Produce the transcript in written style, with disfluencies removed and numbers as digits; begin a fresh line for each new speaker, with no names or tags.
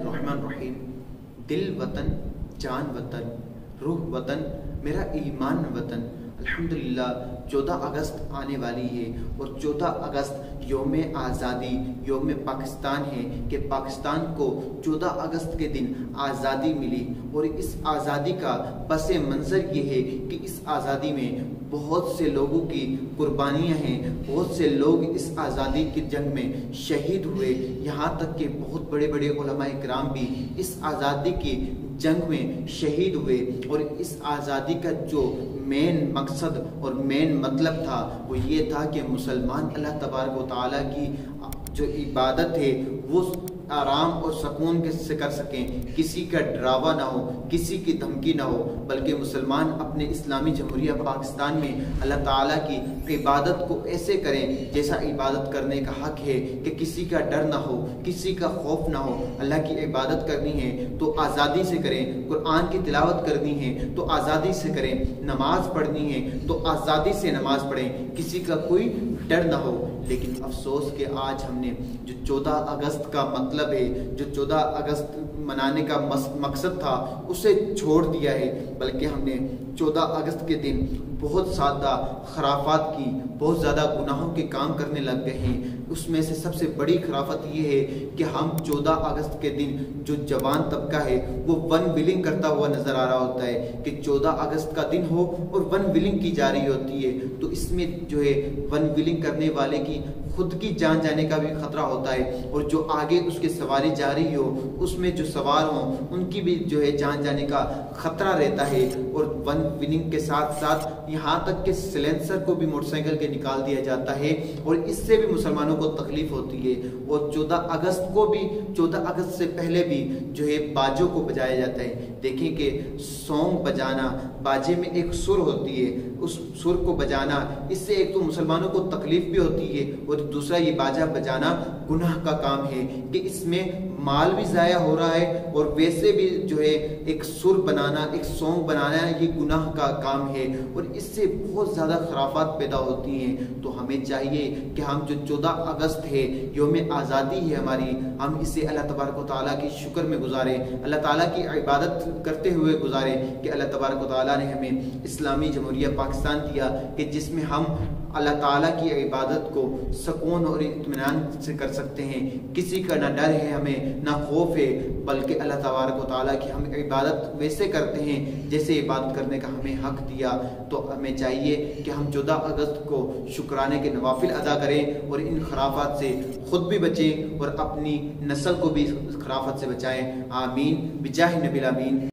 बिस्मिल्लाहिर्रहमानिर्रहीम। दिल वतन, जान वतन, रूह वतन, मेरा ईमान वतन। अल्हम्दुलिल्लाह 14 अगस्त आने वाली है और 14 अगस्त योम आज़ादी, योम पाकिस्तान है कि पाकिस्तान को 14 अगस्त के दिन आज़ादी मिली। और इस आज़ादी का पस मंज़र ये है कि इस आज़ादी में बहुत से लोगों की कुर्बानियाँ हैं, बहुत से लोग इस आज़ादी की जंग में शहीद हुए। यहाँ तक कि बहुत बड़े बड़े उलमाए किराम भी इस आज़ादी की जंग में शहीद हुए। और इस आज़ादी का जो मेन मकसद और मेन मतलब था वो ये था कि मुसलमान अल्लाह तबारक व तआला की जो इबादत है वो आराम और सुकून से कर सकें, किसी का डरावा ना हो, किसी की धमकी ना हो, बल्कि मुसलमान अपने इस्लामी जमहूरिया पाकिस्तान में अल्लाह ताला की इबादत को ऐसे करें जैसा इबादत करने का हक है, कि किसी का डर ना हो, किसी का खौफ ना हो। अल्लाह की इबादत करनी है तो आज़ादी से करें, कुरान की तिलावत करनी है तो आज़ादी से करें, नमाज पढ़नी है तो आज़ादी से नमाज पढ़ें, किसी का कोई डर ना हो। लेकिन अफसोस कि आज हमने जो 14 अगस्त का मतलब है, जो 14 अगस्त मनाने का मकसद था उसे छोड़ दिया है, बल्कि हमने 14 अगस्त के दिन बहुत ज़्यादा खराफात की, बहुत ज़्यादा गुनाहों के काम करने लग गए हैं। उसमें से सबसे बड़ी खराफत ये है कि हम 14 अगस्त के दिन जो जवान तबका है वो वन विलिंग करता हुआ नज़र आ रहा होता है कि 14 अगस्त का दिन हो और वन विलिंग की जा रही होती है। तो इसमें जो है वन विलिंग करने वाले की खुद की जान जाने का भी खतरा होता है, और जो आगे उसके सवारी जा रही हो उसमें जो सवार हों उनकी भी जो है जान जाने का खतरा रहता है। और वन विलिंग के साथ साथ यहाँ तक कि सिलेंसर को भी मोटरसाइकिल के निकाल दिया जाता है, और इससे भी मुसलमानों को तकलीफ होती है। और 14 अगस्त को भी, 14 अगस्त से पहले भी जो है बाजों को बजाया जाता है। देखें कि सॉन्ग बजाना, बाजे में एक सुर होती है, उस सुर को बजाना, इससे एक तो मुसलमानों को तकलीफ भी होती है और दूसरा ये बाजा बजाना गुनाह का काम है कि इसमें माल भी ज़ाया हो रहा है, और वैसे भी जो है एक सुर बनाना, एक सॉन्ग बनाना ये गुनाह का काम है, और इससे बहुत ज़्यादा खराफात पैदा होती हैं। तो हमें चाहिए कि हम जो 14 अगस्त है, योम आज़ादी है हमारी, हम इसे अल्लाह तबारक व तआला की शुक्र में गुजारें, अल्लाह ताला की इबादत करते हुए गुजारें कि अल्लाह तबारक व तआला ने हमें इस्लामी जमहूरिया पाकिस्तान दिया कि जिसमें हम अल्लाह ताला की इबादत को सुकून और इत्मीनान से कर सकते हैं। किसी का ना डर है हमें, ना खौफ है, बल्कि अल्लाह तबारक व तआला की हम इबादत वैसे करते हैं जैसे इबादत करने का हमें हक दिया। तो हमें चाहिए कि हम 14 अगस्त को शुक्राने के नवाफिल अदा करें और इन खराफात से खुद भी बचें और अपनी नस्ल को भी खराफत से बचाएं। आमीन बिजाह नबील आमीन।